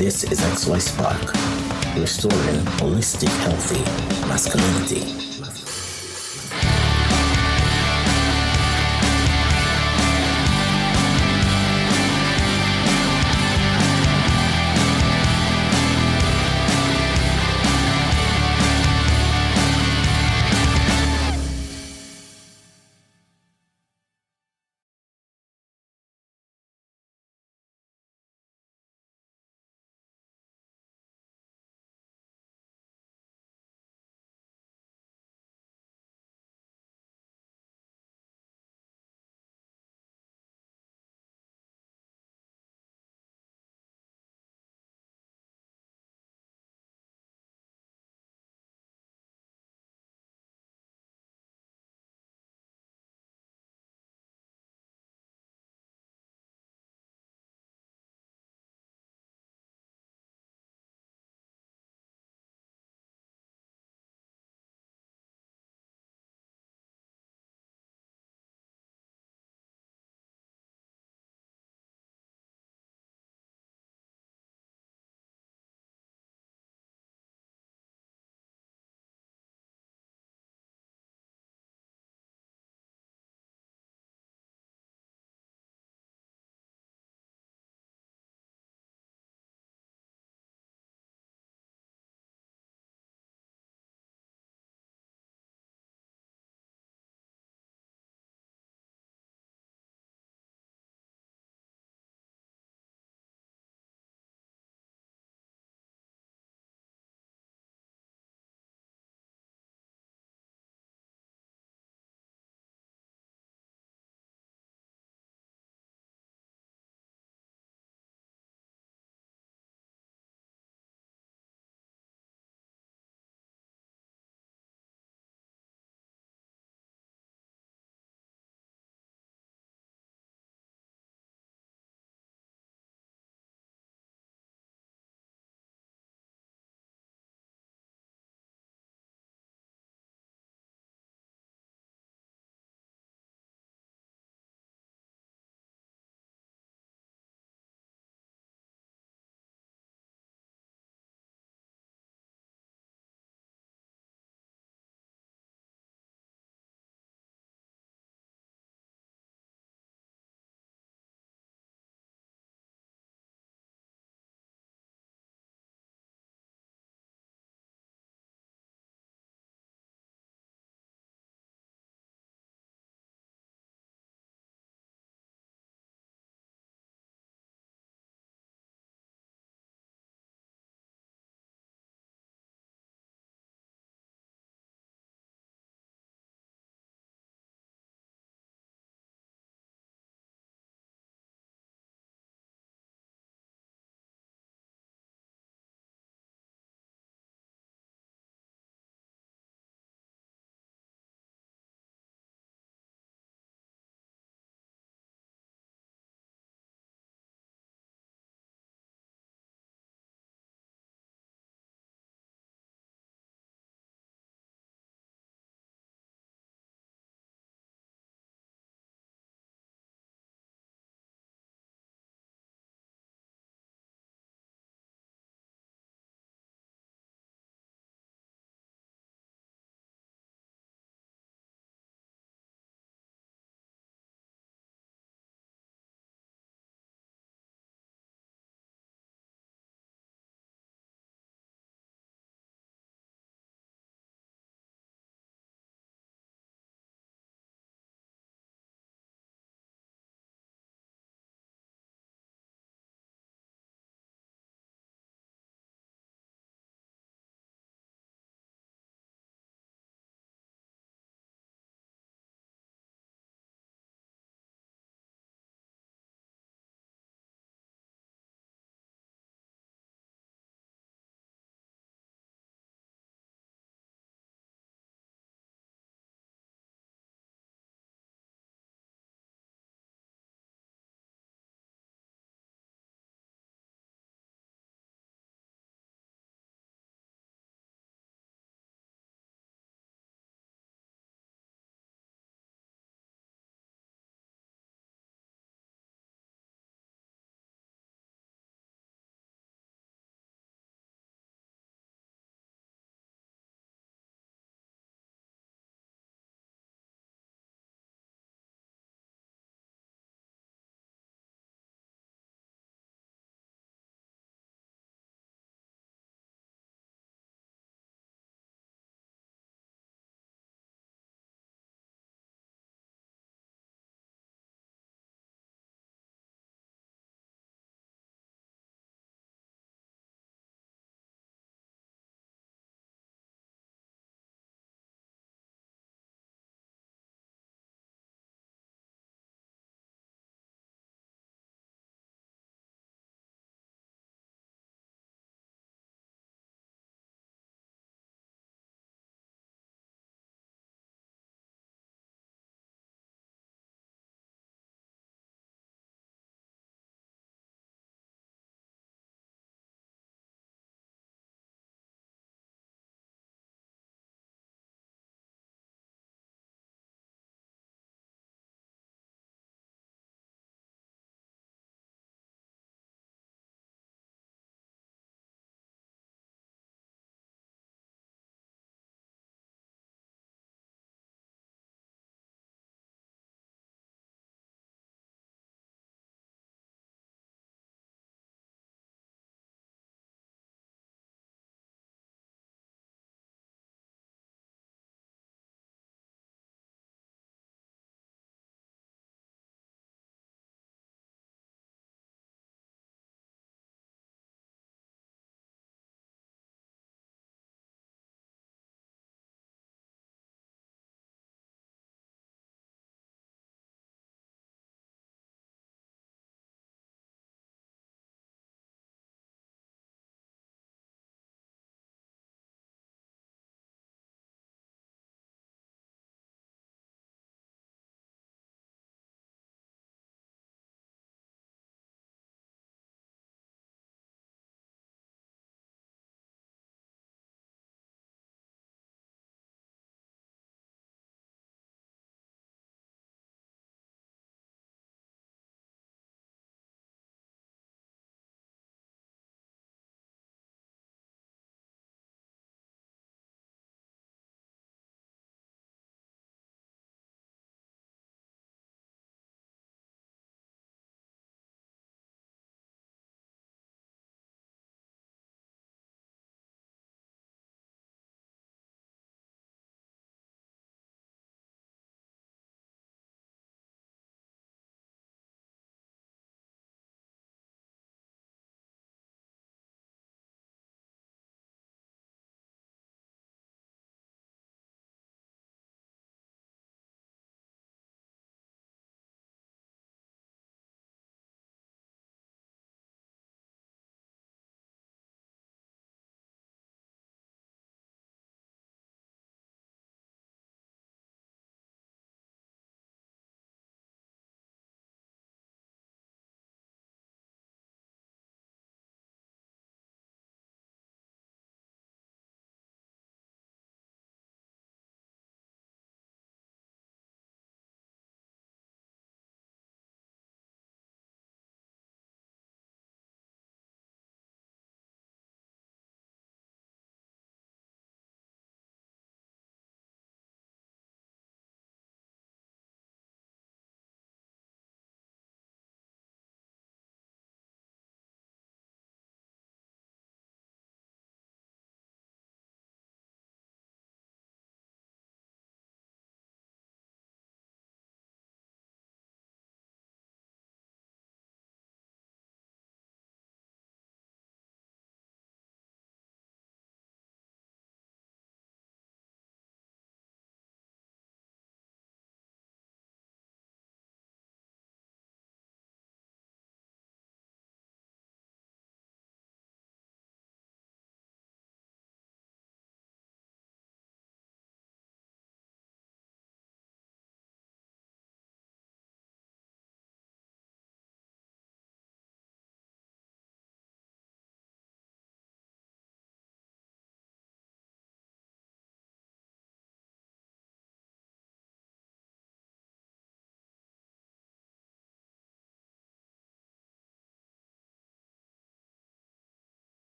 This is XY Spark, restoring holistic, healthy masculinity.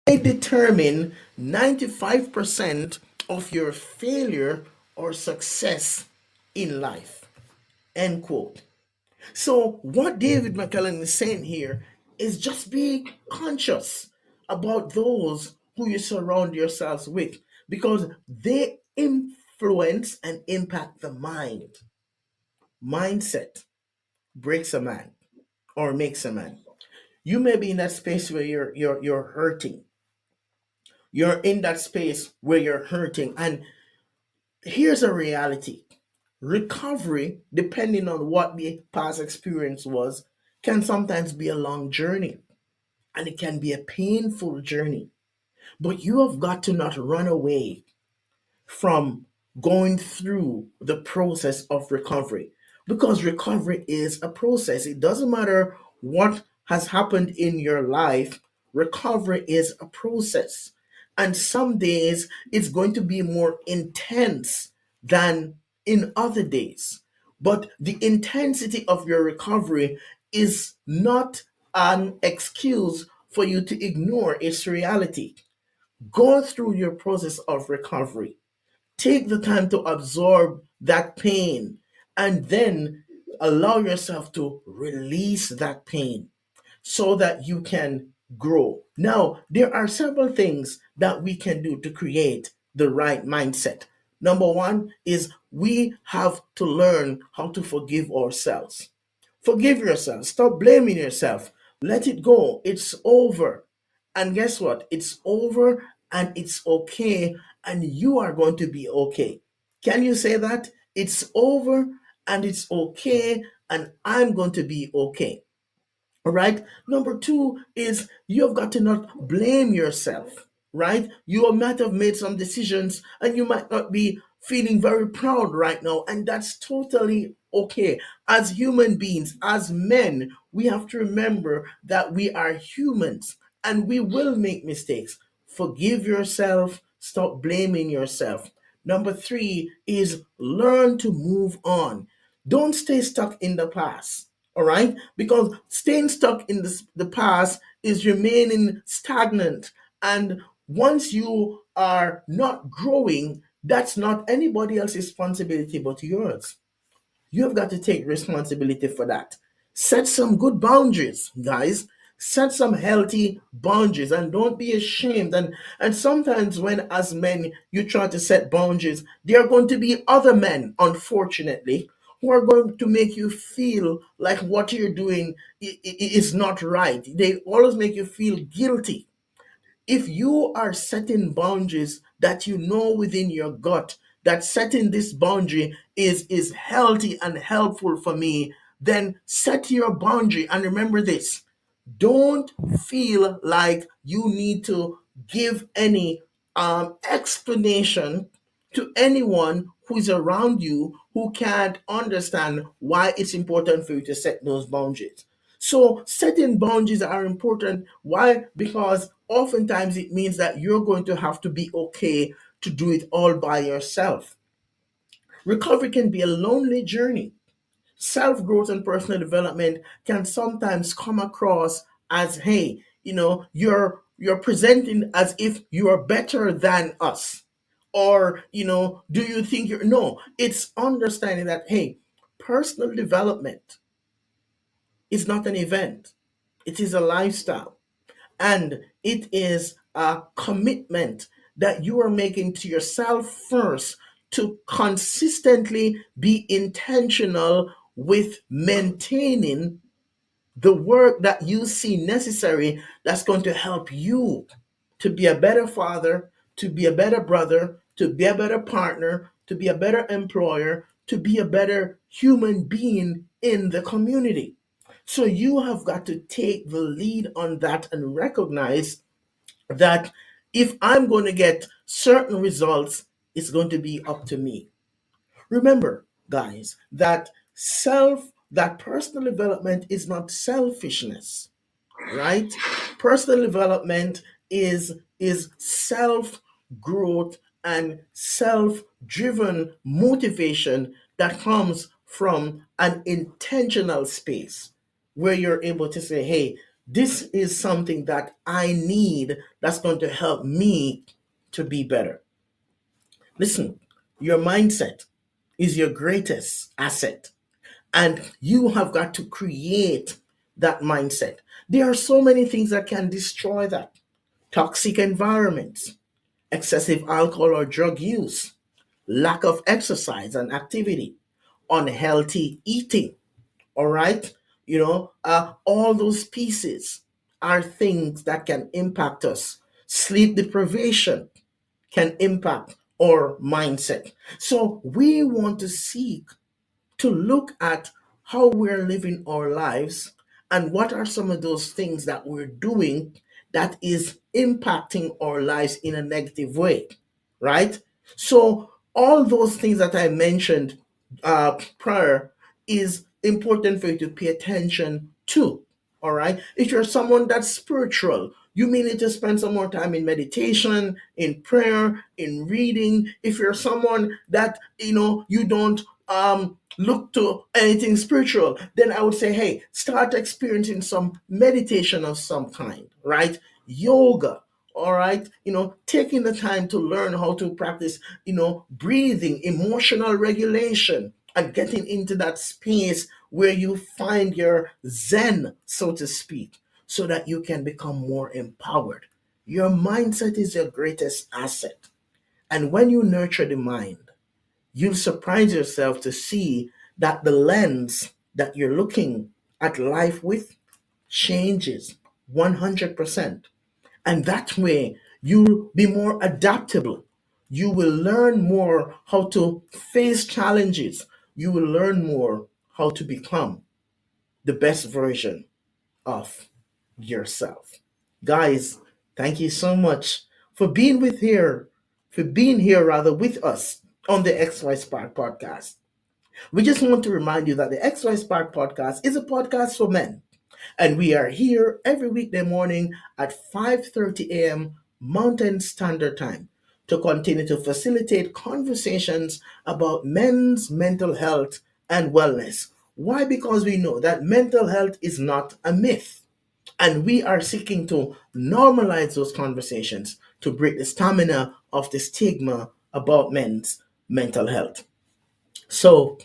may determine 95% of your failure or success in life. End quote. So, what David McKellen is saying here is just be conscious about those who you surround yourselves with because they influence and impact the mind. Mindset breaks a man or makes a man. You may be in that space where you're hurting. You're in that space where you're hurting. And here's a reality. Recovery, depending on what the past experience was, can sometimes be a long journey and it can be a painful journey. But you have got to not run away from going through the process of recovery because recovery is a process. It doesn't matter what has happened in your life, recovery is a process. And some days it's going to be more intense than in other days. But the intensity of your recovery is not an excuse for you to ignore its reality. Go through your process of recovery. Take the time to absorb that pain and then allow yourself to release that pain so that you can grow. Now, there are several things that we can do to create the right mindset. Number one is we have to learn how to forgive ourselves. Forgive yourself. Stop blaming yourself. Let it go. It's over. And guess what? It's over and it's okay, and you are going to be okay. Can you say that? It's over and it's okay, and I'm going to be okay. All right. Number two is you've got to not blame yourself, right? You might have made some decisions and you might not be feeling very proud right now, and that's totally okay. As human beings, as men, we have to remember that we are humans and we will make mistakes. Forgive yourself, stop blaming yourself. Number three is learn to move on. Don't stay stuck in the past. All right, because staying stuck in the past is remaining stagnant, and once you are not growing, that's not anybody else's responsibility but yours. You've got to take responsibility for that. Set some good boundaries, guys. Set some healthy boundaries and don't be ashamed. And sometimes when as men you try to set boundaries, there are going to be other men, unfortunately, who are going to make you feel like what you're doing is not right. They always make you feel guilty. If you are setting boundaries that you know within your gut that setting this boundary is healthy and helpful for me, then set your boundary and remember this: don't feel like you need to give any explanation to anyone who's around you who can't understand why it's important for you to set those boundaries. So, setting boundaries are important. Why? Because oftentimes it means that you're going to have to be okay to do it all by yourself. Recovery can be a lonely journey. Self growth and personal development can sometimes come across as, hey, you're presenting as if you are better than us, or do you think you're no, it's understanding that, hey, personal development is not an event, it is a lifestyle, and it is a commitment that you are making to yourself first to consistently be intentional with maintaining the work that you see necessary that's going to help you to be a better father, to be a better brother, to be a better partner, to be a better employer, to be a better human being in the community. So you have got to take the lead on that and recognize that if I'm going to get certain results, it's going to be up to me. Remember, guys, that personal development is not selfishness, right? Personal development is self growth and self driven motivation that comes from an intentional space where you're able to say, hey, This is something that I need that's going to help me to be better. Listen, your mindset is your greatest asset, and you have got to create that mindset. There are so many things that can destroy that: toxic environments, excessive alcohol or drug use, lack of exercise and activity, unhealthy eating. All right, all those pieces are things that can impact us. Sleep deprivation can impact our mindset. So we want to seek to look at how we're living our lives and what are some of those things that we're doing that is impacting our lives in a negative way, right? So all those things that I mentioned prior is important for you to pay attention to. All right. If you're someone that's spiritual, you may need to spend some more time in meditation, in prayer, in reading. If you're someone that you don't look to anything spiritual, then I would say, hey, start experiencing some meditation of some kind, right? Yoga, all right, taking the time to learn how to practice, breathing, emotional regulation, and getting into that space where you find your zen, so to speak, so that you can become more empowered. Your mindset is your greatest asset. And when you nurture the mind, you'll surprise yourself to see that the lens that you're looking at life with changes 100%. And that way, you'll be more adaptable. You will learn more how to face challenges. You will learn more how to become the best version of yourself. Guys, thank you so much for being here rather with us on the XY Spark podcast. We just want to remind you that the XY Spark podcast is a podcast for men. And we are here every weekday morning at 5:30 a.m. Mountain Standard Time to continue to facilitate conversations about men's mental health and wellness. Why? Because we know that mental health is not a myth. And we are seeking to normalize those conversations to break the stamina of the stigma about men's mental health. So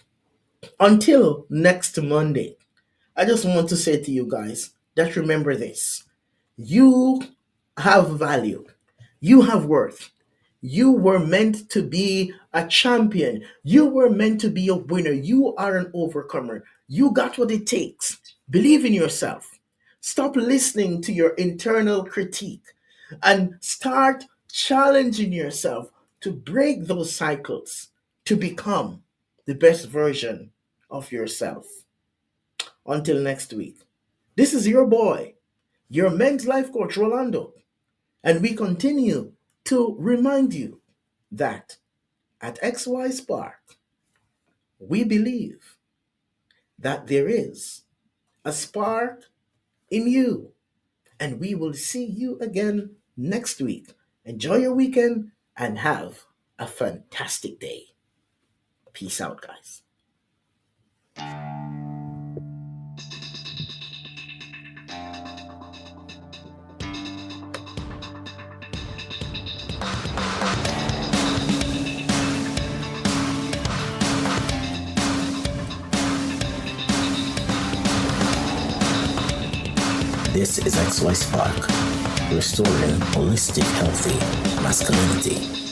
until next Monday, I just want to say to you guys that remember this: you have value, you have worth. You were meant to be a champion, you were meant to be a winner. You are an overcomer. You got what it takes. Believe in yourself. Stop listening to your internal critique and start challenging yourself to break those cycles to become the best version of yourself. Until next week, this is your boy, your men's life coach, Rolando, and we continue to remind you that at XY Spark, we believe that there is a spark in you, and we will see you again next week. Enjoy your weekend and have a fantastic day. Peace out, guys. This is XY Spark, restoring holistic, healthy masculinity.